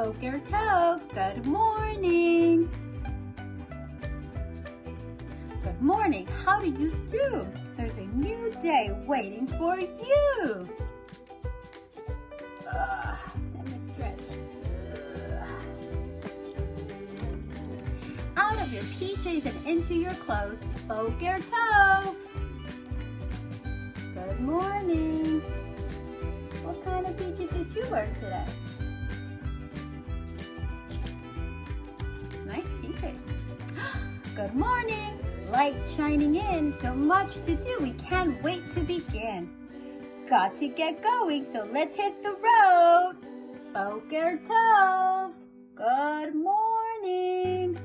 Boker Tov, good morning. Good morning, how do you do? There's a new day waiting for you. Let me stretch. Out of your PJs and into your clothes, Boker Tov. Good morning. What kind of PJs did you wear today? Nice PJs. Good morning. Light shining in, so much to do, we can't wait to begin. Got to get going, so let's hit the road. Boker Tov, good morning.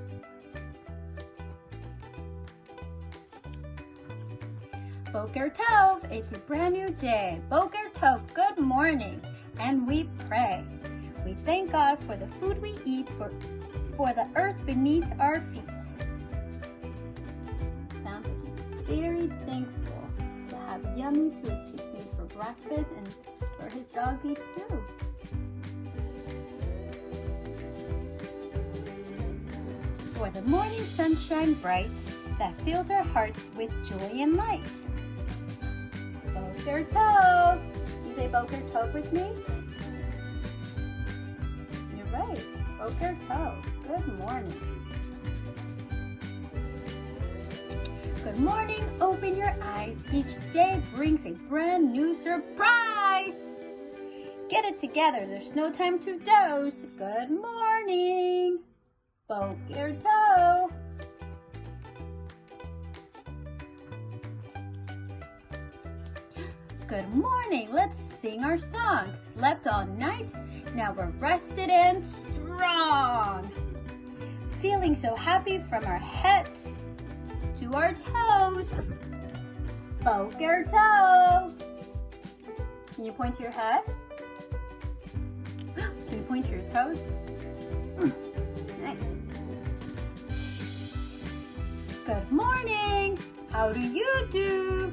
Boker Tov, it's a brand new day. Boker Tov, good morning. And we pray. We thank God for the food we eat, for the earth beneath our feet. Sounds like he's very thankful to have yummy foods he made for breakfast and for his doggy too. For the morning sunshine bright that fills our hearts with joy and light. Boker Tov. You say Boker Tov with me? You're right. Boker Tov. Good morning. Good morning. Open your eyes. Each day brings a brand new surprise. Get it together. There's no time to doze. Good morning. Boker Tov. Good morning. Let's sing our song. Slept all night. Now we're rested and strong. Feeling so happy from our heads to our toes. Boker Tov. Can you point to your head? Can you point to your toes? Nice. Good morning. How do you do?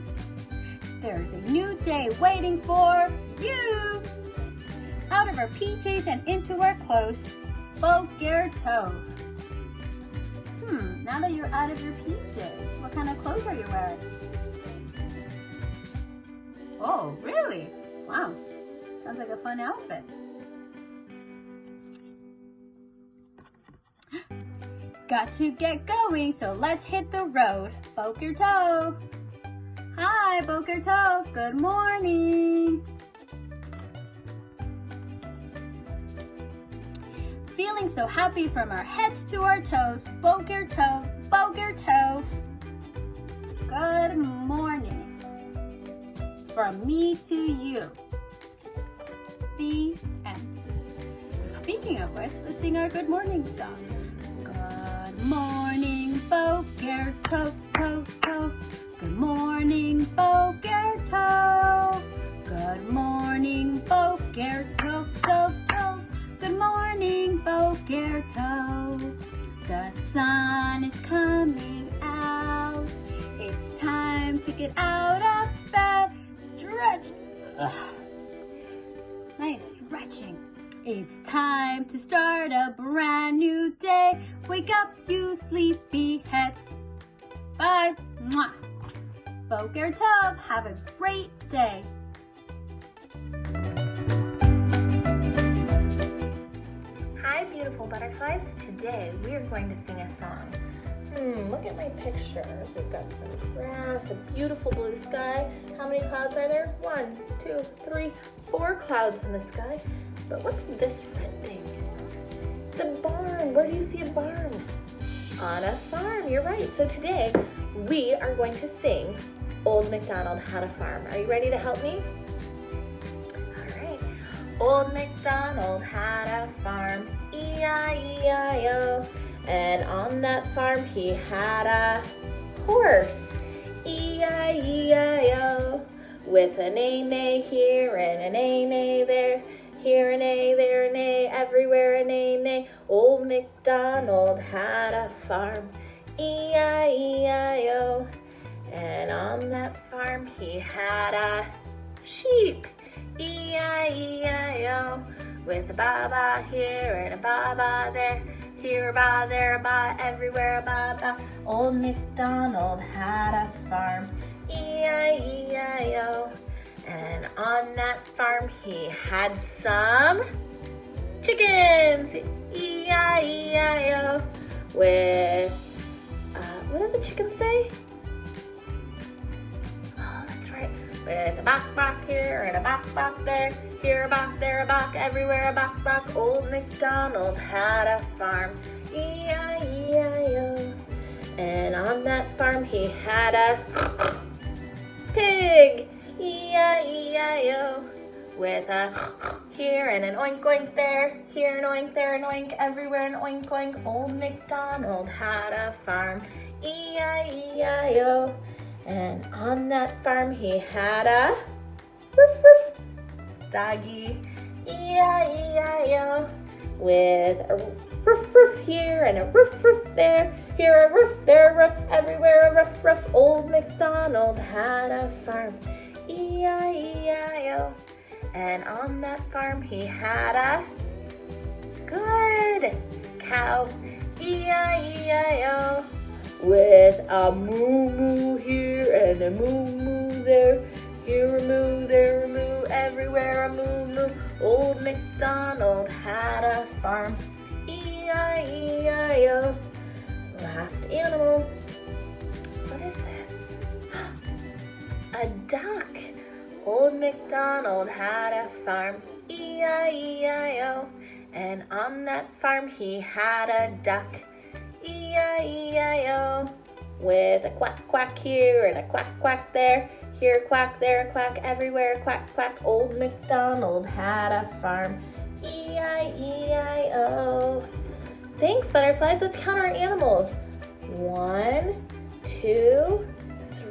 There's a new day waiting for you. Out of our PJs and into our clothes, Boker Tov. Now that you're out of your PJs, what kind of clothes are you wearing? Oh, really? Wow. Sounds like a fun outfit. Got to get going, so let's hit the road. Boker Tov. Hi, Boker Tov. Good morning. Feeling so happy from our heads to our toes. Boker Tov, Boker Tov. Good morning. From me to you. The end. Speaking of which, let's sing our good morning song. Good morning, Boker Tov, Tov, Tov. Good morning, Boker Tov. Good morning, Boker Tov, Tov, Tov. Good morning, Boker Tov. The sun is coming out. It's time to get out of bed. Stretch. Nice stretching. It's time to start a brand new day. Wake up, you sleepy heads. Bye. Mwah. Boker Tov, have a great day. Hi, beautiful butterflies. Today we are going to sing a song. Look at my picture. We've got some grass, a beautiful blue sky. How many clouds are there? 1, 2, 3, 4 clouds in the sky. But what's this red thing? It's a barn. Where do you see a barn? On a farm. You're right. So today we are going to sing Old MacDonald Had a Farm. Are you ready to help me? All right. Old MacDonald had a farm, E-I-E-I-O. And on that farm he had a horse, E-I-E-I-O. With an A-nay here and an A-nay there, here an A, there an A, everywhere an A-nay. Old MacDonald had a farm, E-I-E-I-O. And on that farm he had a sheep, E-I-E-I-O. with a ba-ba here and a ba-ba there. Here a ba, there a ba, everywhere a ba-ba. Old MacDonald had a farm, E-I-E-I-O. And on that farm he had some chickens, E-I-E-I-O. With, what does a chicken say? Oh, that's right. With a bok here and a bok there. Here a bok, there a bok, everywhere a bok. Old MacDonald had a farm, E-I-E-I-O. And on that farm he had a pig, E-I-E-I-O. With a here and an oink oink there, here an oink, there an oink, everywhere an oink oink. Old MacDonald had a farm, E-I-E-I-O. And on that farm he had a roof roof doggy, E-I-E-I-O. With a roof roof here and a roof roof there, here a roof, there a roof, everywhere a roof roof. Old MacDonald had a farm, E-I-E-I-O. And on that farm he had a good cow, E-I-E-I-O. With a moo moo here and a moo moo there. Here a moo, there a moo, everywhere a moo moo. Old MacDonald had a farm, E-I-E-I-O. Last animal. What is this? A duck. Old MacDonald had a farm, E-I-E-I-O. And on that farm he had a duck, E-I-E-I-O. With a quack quack here and a quack quack there. Here a quack, there a quack, everywhere a quack quack. Old MacDonald had a farm, E-I-E-I-O. Thanks, butterflies. Let's count our animals. 1, 2,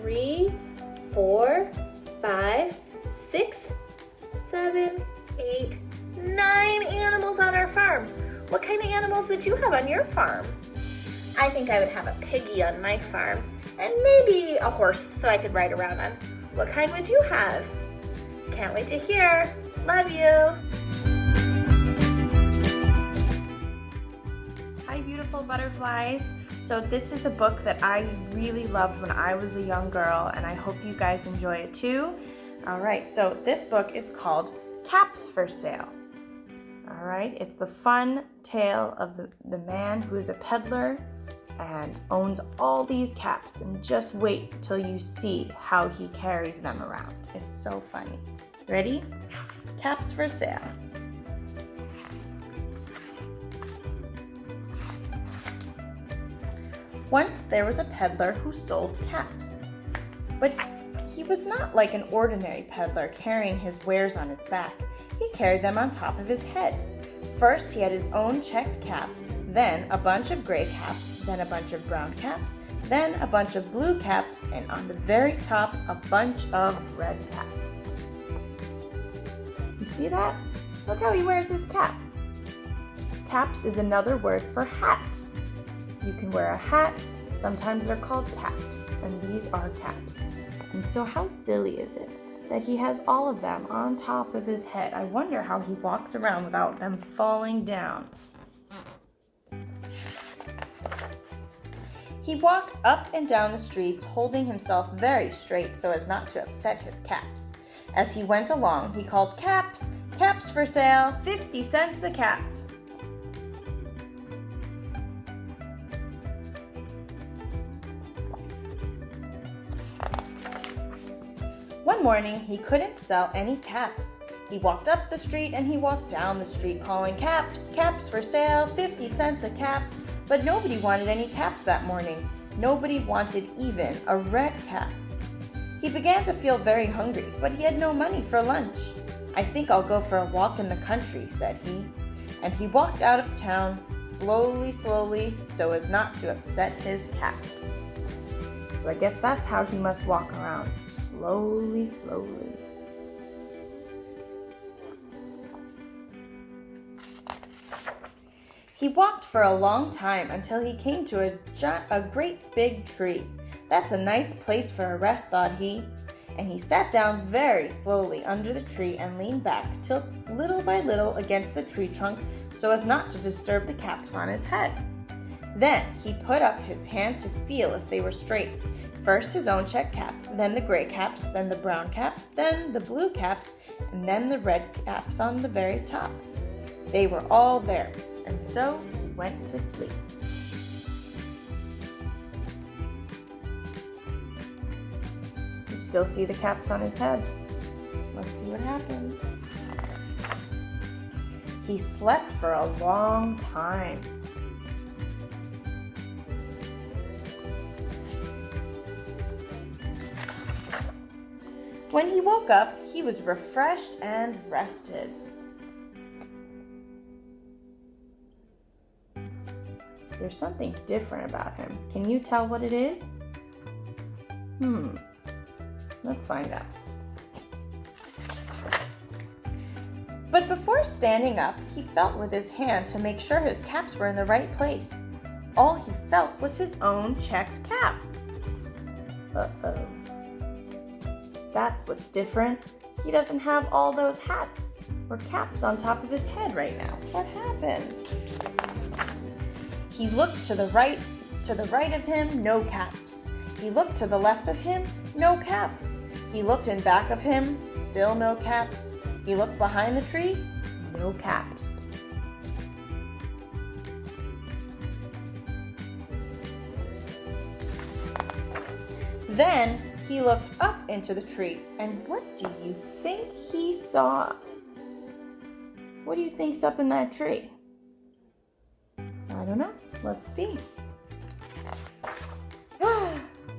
3, 4, 5, 6, 7, 8, 9 animals on our farm. What kind of animals would you have on your farm? I think I would have a piggy on my farm and maybe a horse so I could ride around on. What kind would you have? Can't wait to hear. Love you. Hi, beautiful butterflies. So this is a book that I really loved when I was a young girl, and I hope you guys enjoy it too. All right, so this book is called Caps for Sale. All right, it's the fun tale of the man who is a peddler and owns all these caps, and just wait till you see how he carries them around. It's so funny. Ready? Caps for sale. Once there was a peddler who sold caps, but he was not like an ordinary peddler carrying his wares on his back. He carried them on top of his head. First, he had his own checked cap, then a bunch of gray caps, then a bunch of brown caps, then a bunch of blue caps, and on the very top, a bunch of red caps. You see that? Look how he wears his caps. Caps is another word for hat. You can wear a hat, sometimes they're called caps, and these are caps. And so how silly is it that he has all of them on top of his head? I wonder how he walks around without them falling down. He walked up and down the streets, holding himself very straight so as not to upset his caps. As he went along, he called, "Caps, caps for sale, 50 cents a cap." One morning, he couldn't sell any caps. He walked up the street and he walked down the street calling, "Caps, caps for sale, 50 cents a cap." But nobody wanted any caps that morning. Nobody wanted even a red cap. He began to feel very hungry, but he had no money for lunch. "I think I'll go for a walk in the country," said he. And he walked out of town slowly, slowly, so as not to upset his caps. So I guess that's how he must walk around. Slowly, slowly. He walked for a long time until he came to a great big tree. "That's a nice place for a rest," thought he. and he sat down very slowly under the tree and leaned back, till little by little against the tree trunk so as not to disturb the caps on his head. Then he put up his hand to feel if they were straight. First his own check cap, then the gray caps, then the brown caps, then the blue caps, and then the red caps on the very top. They were all there, and so he went to sleep. You still see the caps on his head. Let's see what happens. He slept for a long time. When he woke up, he was refreshed and rested. There's something different about him. Can you tell what it is? Let's find out. But before standing up, he felt with his hand to make sure his caps were in the right place. All he felt was his own checked cap. Uh-oh. That's what's different. He doesn't have all those hats or caps on top of his head right now. What happened? He looked to the right of him, no caps. He looked to the left of him, no caps. He looked in back of him, still no caps. He looked behind the tree, no caps. Then he looked up into the tree, and what do you think he saw? What do you think's up in that tree? I don't know. Let's see.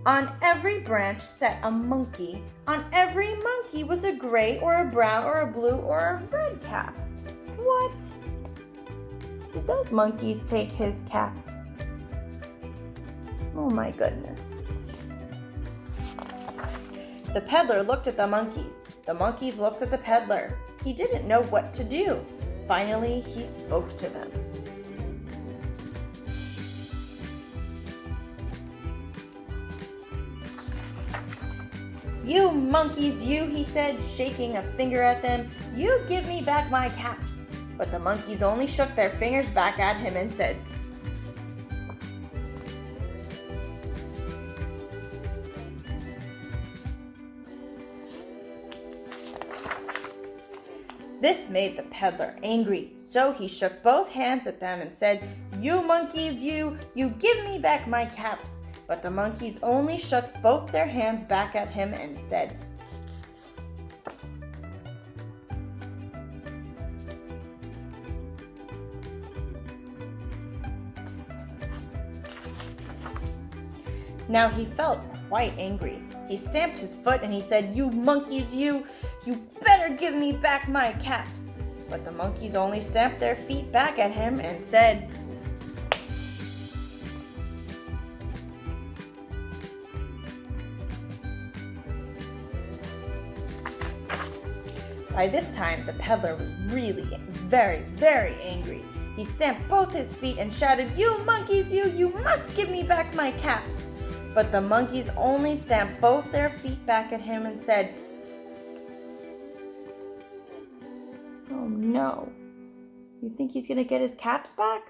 On every branch sat a monkey. On every monkey was a gray or a brown or a blue or a red cap. What? Did those monkeys take his caps? Oh my goodness. The peddler looked at the monkeys. The monkeys looked at the peddler. He didn't know what to do. Finally, he spoke to them. You monkeys, you, he said, shaking a finger at them. You give me back my caps. But the monkeys only shook their fingers back at him and said, tss, tss. This made the peddler angry, so he shook both hands at them and said, You monkeys, you give me back my caps. But the monkeys only shook both their hands back at him and said, Tss, tss, tss. Now he felt quite angry. He stamped his foot and he said, You monkeys, you better give me back my caps. But the monkeys only stamped their feet back at him and said, Tss, tss, tss. By this time, the peddler was really very, very angry. He stamped both his feet and shouted, You monkeys, you must give me back my caps. But the monkeys only stamped both their feet back at him and said, Tss, tss, tss. Oh no. You think he's gonna get his caps back?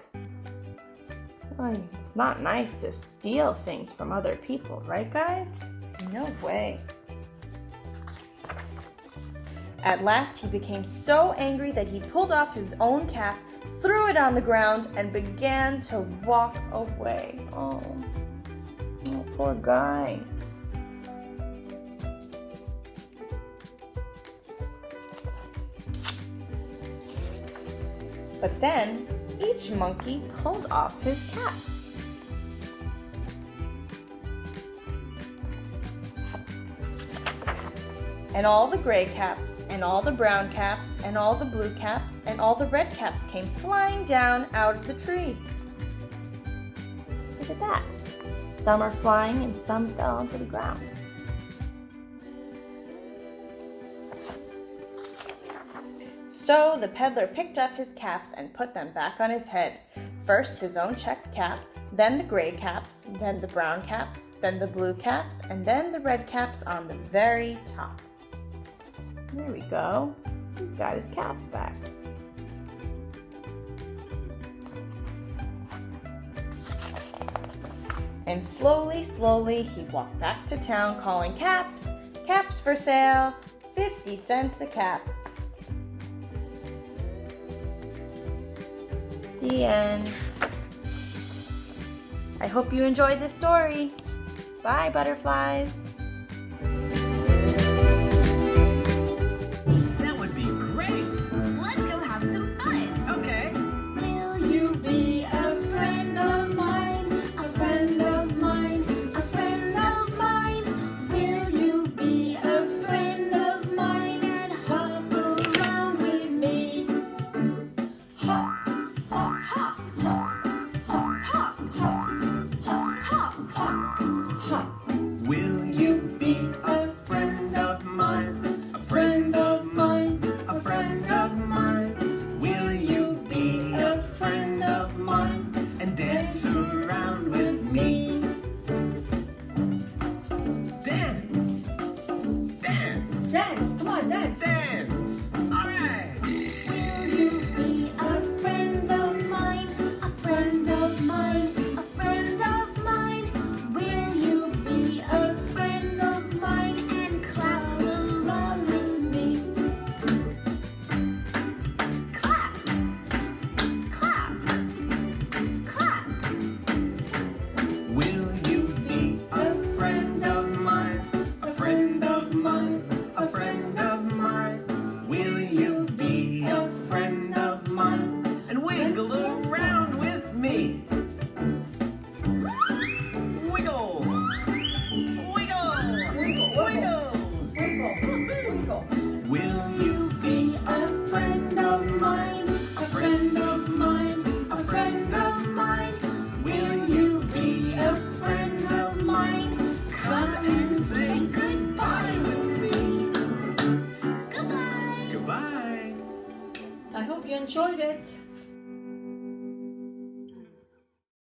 Oh, it's not nice to steal things from other people, right guys? No way. At last he became so angry that he pulled off his own cap, threw it on the ground, and began to walk away. Oh poor guy. But then each monkey pulled off his cap. And all the gray caps, and all the brown caps, and all the blue caps, and all the red caps came flying down out of the tree. Look at that. Some are flying and some fell onto the ground. So the peddler picked up his caps and put them back on his head. First his own checked cap, then the gray caps, then the brown caps, then the blue caps, and then the red caps on the very top. There we go. He's got his caps back. And slowly, slowly, he walked back to town calling, "Caps, caps for sale, 50 cents a cap." The end. I hope you enjoyed this story. Bye, butterflies. That would be great. Let's go have some fun. Okay. Will you be a friend of mine? A friend of mine? A friend of mine? Will you be a friend of mine and hop around with me? Hop, hop, hop, hop, hop, hop, hop, hop, hop, hop. Will you be a friend of mine? A friend of mine? A friend of mine? Will you be a friend of mine and dance around with me? Dance! Dance! Dance, come on, dance. Dance! All right! Will you be a friend of mine? A friend of mine? A friend of mine? Will you be a friend of mine and clap along with me? Clap! Clap! Clap! Will you be a friend of mine? A friend of mine? A friend of mine? Will you be a friend of mine and wiggle around with me? Wiggle! Wiggle! Wiggle! Wiggle. Will you Be a friend of mine, a friend of mine, a friend of mine. Will you be a friend of mine? Come and say goodbye with me. Goodbye. Goodbye! I hope you enjoyed it.